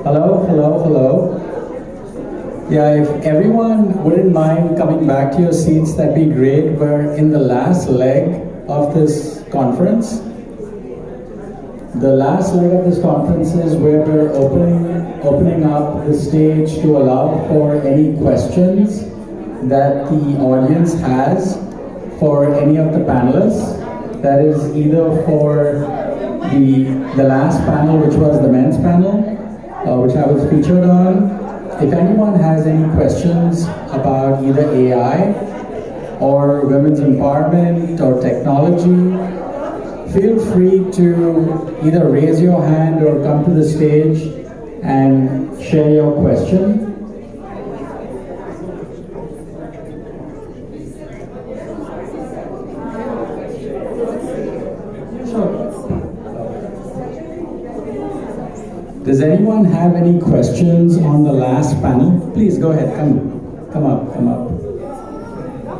Hello, hello, hello. Yeah, if everyone wouldn't mind coming back to your seats, that'd be great. We're in the last leg of this conference. The last leg of this conference is where we're opening up the stage to allow for any questions that the audience has for any of the panelists. That is either for the last panel, which was the men's panel, which I was featured on. If anyone has any questions about either AI or women's empowerment or technology, feel free to either raise your hand or come to the stage and share your question. Does anyone have any questions on the last panel? Please go ahead, come up. My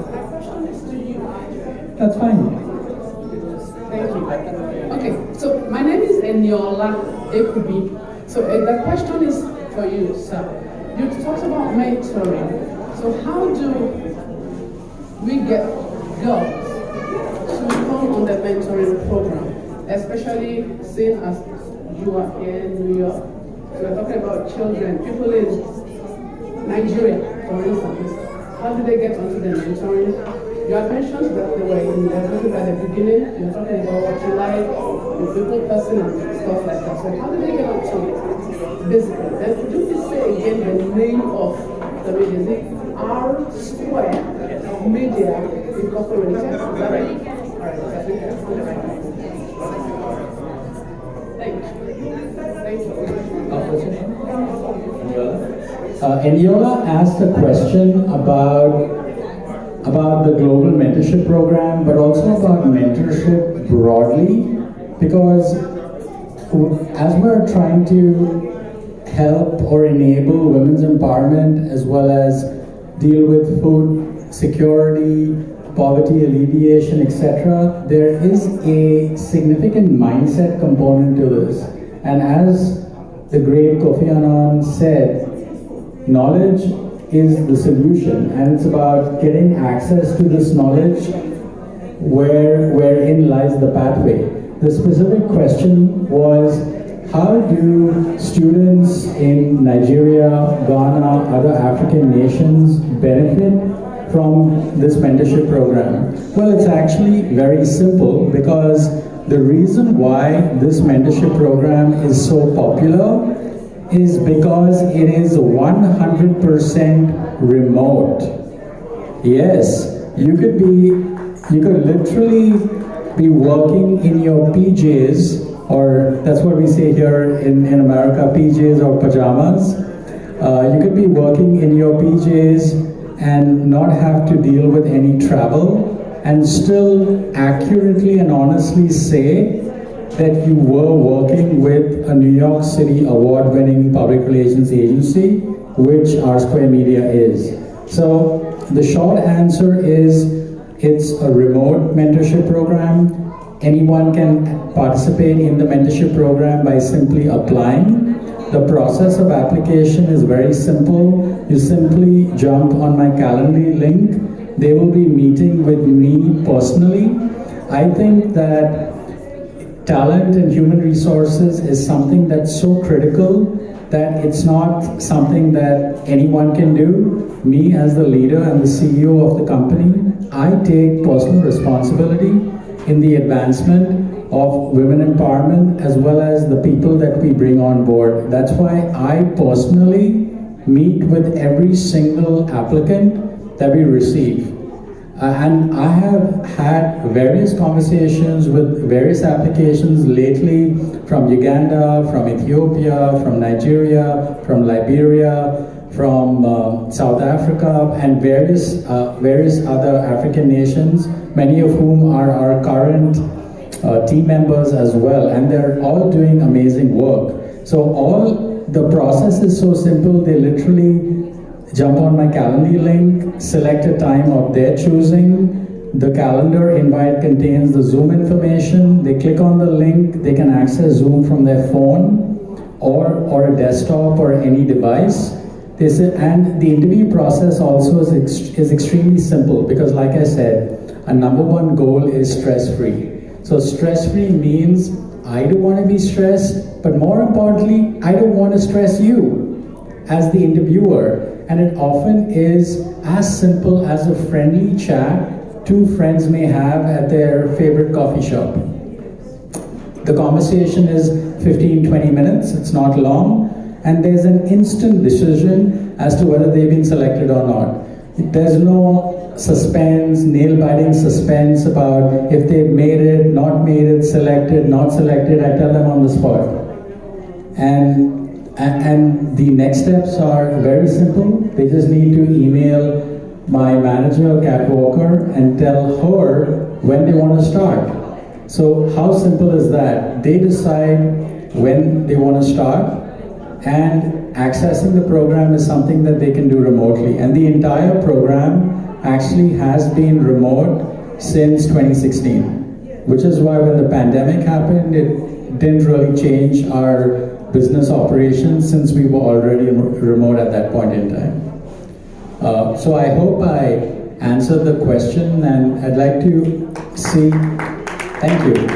question is to you. That's fine. Thank you. Okay, so my name is Eniola Ekubi. So the question is for you, sir. You talked about mentoring. So how do we get girls to come on the mentoring program, especially seeing as you are here in New York? So we're talking about children, people in Nigeria, for instance. How do they get onto the mentoring? You have mentioned that they were in the at the beginning. You're talking about what you like, your people person and stuff like that. So how do they get onto it? Basically, then could you please say again the name of the media? Is it Rsquare Media Incorporated? Is that right? All right, I think that's the right one. Thank you. Eniola asked a question about the global mentorship program, but also about mentorship broadly, because as we're trying to help or enable women's empowerment as well as deal with food security, poverty alleviation, etc., there is a significant mindset component to this. And as the great Kofi Annan said, knowledge is the solution, and it's about getting access to this knowledge wherein lies the pathway. The specific question was, how do students in Nigeria, Ghana, other African nations benefit from this mentorship program? Well, it's actually very simple, because the reason why this mentorship program is so popular is because it is 100% remote. Yes, you could literally be working in your PJs, or that's what we say here in America, PJs or pajamas. You could be working in your PJs and not have to deal with any travel, and still accurately and honestly say that you were working with a New York City award-winning public relations agency, which Rsquare Media is. So the short answer is, it's a remote mentorship program. Anyone can participate in the mentorship program by simply applying. The process of application is very simple. You simply jump on my Calendly link. They will be meeting with me personally. I think that talent and human resources is something that's so critical that it's not something that anyone can do. Me as the leader and the CEO of the company, I take personal responsibility in the advancement of women empowerment as well as the people that we bring on board. That's why I personally meet with every single applicant that we receive. And I have had various conversations with various applications lately from Uganda, from Ethiopia, from Nigeria, from Liberia, from South Africa, and various other African nations, many of whom are our current team members as well, and they're all doing amazing work. So all the process is so simple. They literally jump on my Calendly link, select a time of their choosing. The calendar invite contains the Zoom information. They click on the link, they can access Zoom from their phone. or a desktop or any device. And the interview process also is extremely simple because, like I said, a number one goal is stress-free. So stress-free means I don't want to be stressed, but more importantly, I don't want to stress you as the interviewer. And it often is as simple as a friendly chat two friends may have at their favorite coffee shop. The conversation is 15-20 minutes, it's not long, and there's an instant decision as to whether they've been selected or not. There's no suspense, nail-biting suspense about if they've made it, not made it, selected, not selected. I tell them on the spot. And the next steps are very simple. They just need to email my manager, Kat Walker, and tell her when they want to start. So how simple is that? They decide when they want to start, and accessing the program is something that they can do remotely. And the entire program actually has been remote since 2016, which is why when the pandemic happened, it didn't really change our business operations since we were already remote at that point in time. So I hope I answered the question, and I'd like to see, thank you.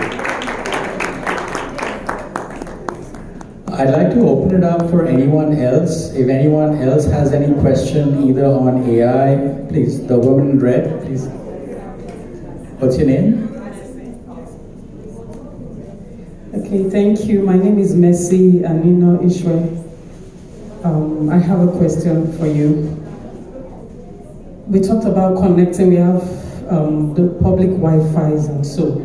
I'd like to open it up for anyone else. If anyone else has any question either on AI, please, the woman in red, please. What's your name? Okay, thank you. My name is Mercy Anino Ishwe. I have a question for you. We talked about connecting. We have the public Wi-Fi's and so.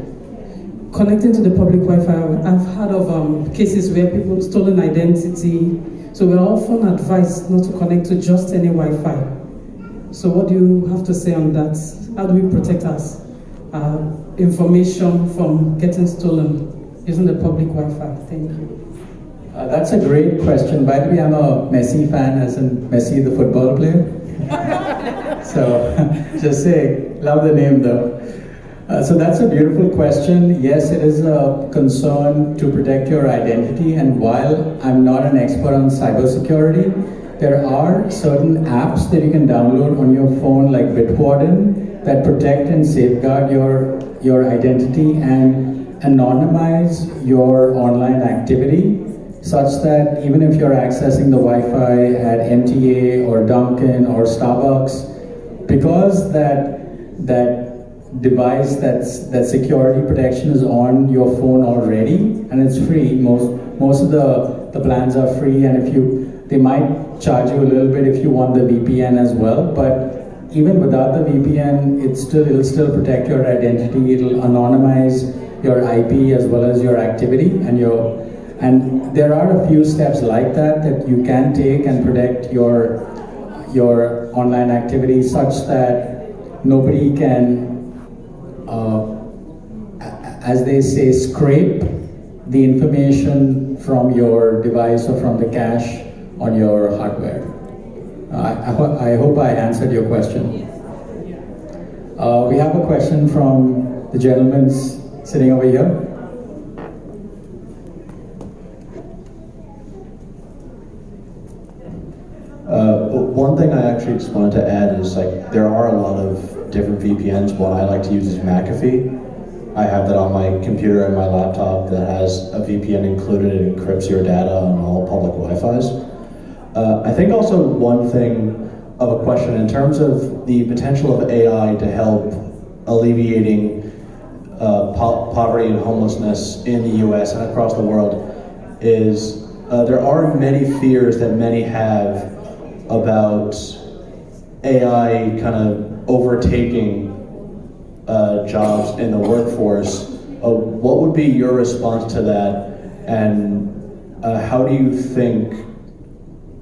Connecting to the public Wi-Fi, I've heard of cases where people have stolen identity. So we're often advised not to connect to just any Wi-Fi. So what do you have to say on that? How do we protect us? Information from getting stolen using the public Wi-Fi? Thank you. That's a great question. By the way, I'm a Messi fan, as in Messi, the football player. So, just saying, love the name though. So that's a beautiful question. Yes, it is a concern to protect your identity. And while I'm not an expert on cybersecurity, there are certain apps that you can download on your phone, like Bitwarden, that protect and safeguard your identity and anonymize your online activity, such that even if you're accessing the Wi-Fi at MTA or Dunkin' or Starbucks, because that device, that security protection is on your phone already, and it's free. Most of the plans are free, and they might charge you a little bit if you want the VPN as well. But even without the VPN, it'll still protect your identity. It'll anonymize your IP as well as your activity and there are a few steps like that you can take and protect your online activity, such that nobody can, as they say, scrape the information from your device or from the cache on your hardware. I hope I answered your question. We have a question from the gentleman sitting over here. One thing I actually just wanted to add is, like, there are a lot of different VPNs. One I like to use is McAfee. I have that on my computer and my laptop that has a VPN included. It encrypts your data on all public Wi-Fi's. I think also one thing of a question in terms of the potential of AI to help alleviating poverty and homelessness in the US and across the world is there are many fears that many have about AI kind of overtaking jobs in the workforce. What would be your response to that, and how do you think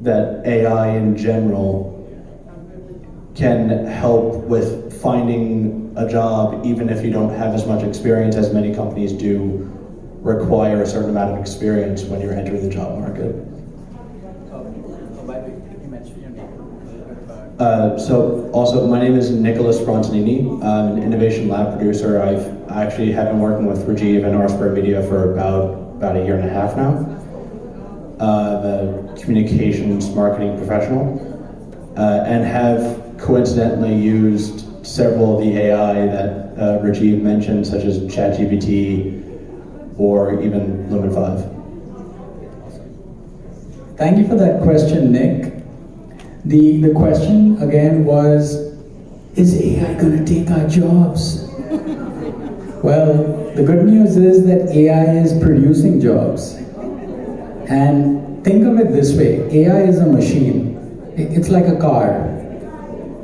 that AI in general can help with finding a job, even if you don't have as much experience as many companies do require a certain amount of experience when you're entering the job market? So my name is Nicholas Frontinini. I'm an innovation lab producer. I've actually have been working with Rajiv and Rsquare Media for about a year and a half now. the communications marketing professional, and have coincidentally used several of the AI that Rajiv mentioned, such as ChatGPT or even Lumen 5. Thank you for that question, Nick. The question again was, is AI going to take our jobs? Well, the good news is that AI is producing jobs. And think of it this way, AI is a machine. It's like a car.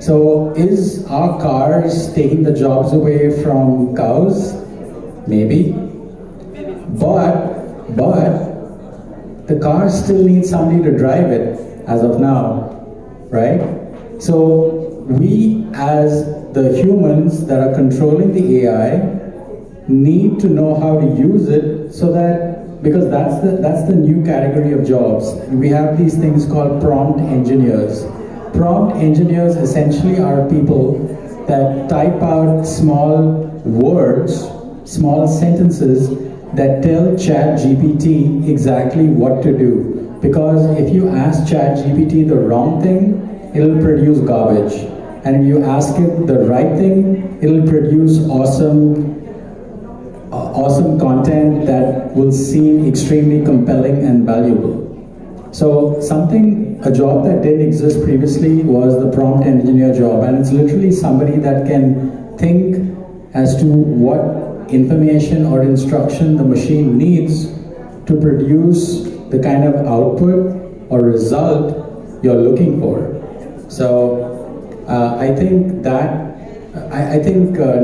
So is our cars taking the jobs away from cows? Maybe. But the car still needs somebody to drive it as of now, right? So we as the humans that are controlling the AI need to know how to use it so that, because that's the new category of jobs. We have these things called prompt engineers. Prompt engineers essentially are people that type out small words, small sentences that tell ChatGPT exactly what to do. Because if you ask ChatGPT the wrong thing, it'll produce garbage. And if you ask it the right thing, it'll produce awesome content that will seem extremely compelling and valuable. So a job that didn't exist previously was the prompt engineer job, and it's literally somebody that can think as to what information or instruction the machine needs to produce the kind of output or result you're looking for. So I think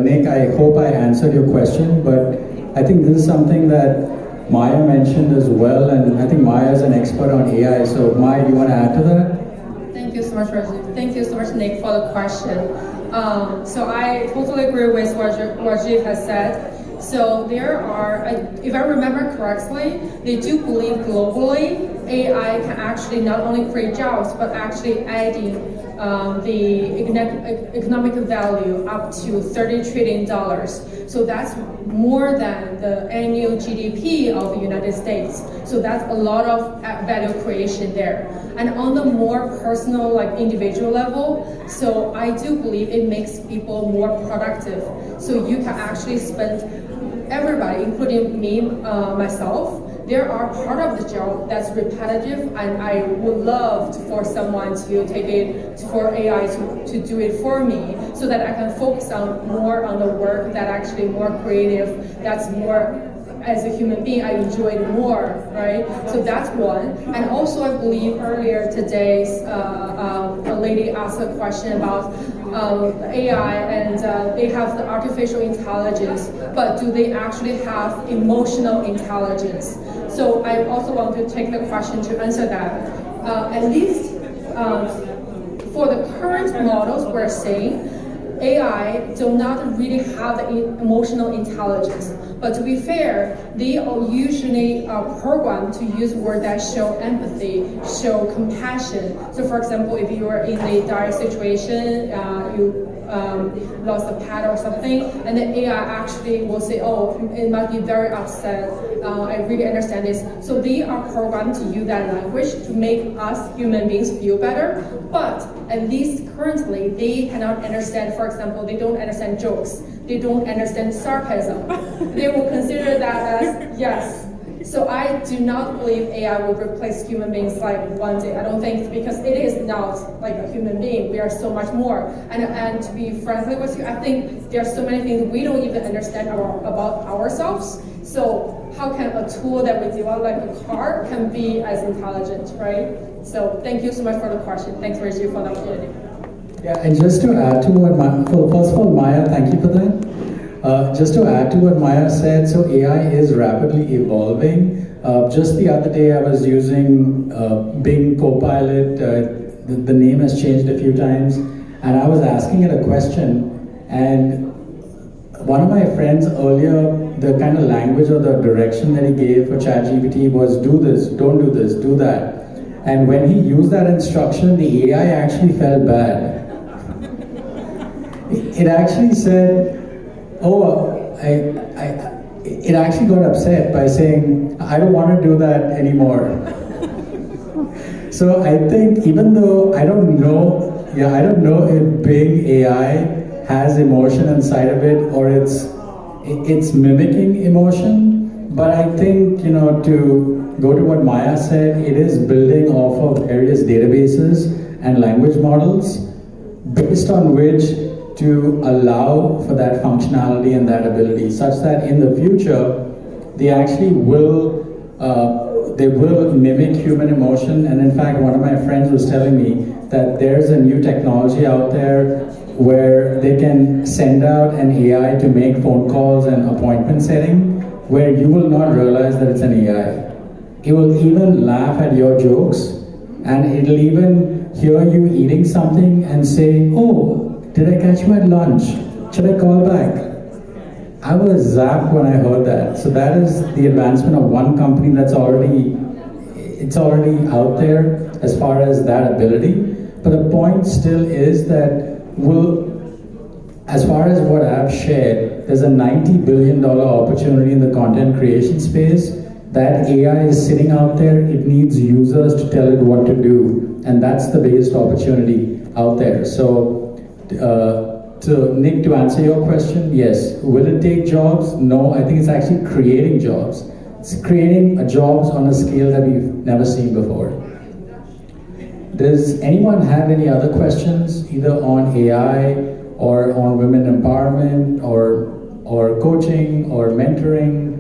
Nick, I hope I answered your question, but I think this is something that Maya mentioned as well, and I think Maya is an expert on AI. So Maya, do you want to add to that? Thank you so much, Rajiv. Thank you so much, Nick, for the question. So I totally agree with what Rajiv has said. So there are, if I remember correctly, they do believe globally AI can actually not only create jobs, but actually adding the economic value up to $30 trillion. So that's more than the annual GDP of the United States. So that's a lot of value creation there. And on the more personal, like individual level, so I do believe it makes people more productive. So you can actually spend, everybody, including me, myself, there are part of the job that's repetitive, and I would love for someone to take it, for AI to do it for me, so that I can focus on more on the work that actually more creative, that's more, as a human being, I enjoy it more, right? So that's one. And also I believe earlier today, a lady asked a question about AI, and they have the artificial intelligence, but do they actually have emotional intelligence? So I also want to take the question to answer that. At least for the current models we're seeing, AI do not really have the emotional intelligence. But to be fair, they are usually programmed to use words that show empathy, show compassion. So for example, if you are in a dire situation, you lost a pet or something, and the AI actually will say, oh, it might be very upset, I really understand this. So they are programmed to use that language to make us human beings feel better, but at least currently, they cannot understand, for example, they don't understand jokes, they don't understand sarcasm. They will consider that as, yes. So I do not believe AI will replace human beings like one day. I don't think, because it is not like a human being. We are so much more. And to be frankly with you, I think there are so many things we don't even understand about ourselves. So how can a tool that we develop like a car can be as intelligent, right? So thank you so much for the question. Thanks, Rajiv, for the opportunity. Yeah, and just to add to what first of all, Maya, thank you for that. Just to add to what Maya said, so AI is rapidly evolving. Just the other day I was using Bing Copilot, the name has changed a few times, and I was asking it a question, and one of my friends earlier, the kind of language or the direction that he gave for ChatGPT was do this, don't do this, do that. And when he used that instruction, the AI actually felt bad. It actually said, it actually got upset by saying, I don't want to do that anymore. So I think even though I don't know if Bing AI has emotion inside of it or it's mimicking emotion, but I think, to go to what Maya said, it is building off of various databases and language models based on which to allow for that functionality and that ability, such that in the future they actually will mimic human emotion. And in fact, one of my friends was telling me that there's a new technology out there where they can send out an AI to make phone calls and appointment setting, where you will not realize that it's an AI. It will even laugh at your jokes, and it'll even hear you eating something and say, "Oh, did I catch you at lunch? Should I call back?" I was zapped when I heard that. So that is the advancement of one company that's already out there as far as that ability. But the point still is that as far as what I've shared, there's a $90 billion opportunity in the content creation space. That AI is sitting out there. It needs users to tell it what to do. And that's the biggest opportunity out there. So, Nick, to answer your question, yes. Will it take jobs? No, I think it's actually creating jobs. It's creating jobs on a scale that we've never seen before. Does anyone have any other questions, either on AI or on women empowerment or coaching or mentoring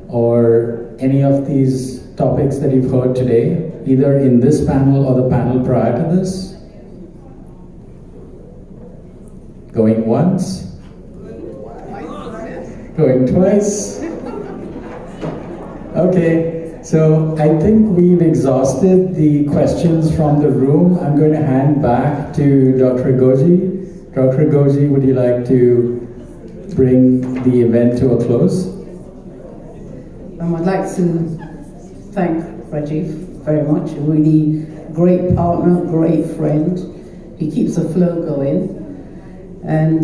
or any of these topics that you've heard today, either in this panel or the panel prior to this? Going once? Going twice? Okay, so I think we've exhausted the questions from the room. I'm going to hand back to Dr. Goji. Dr. Goji, would you like to bring the event to a close? I'd like to thank Rajiv very much, a really great partner, great friend. He keeps the flow going. And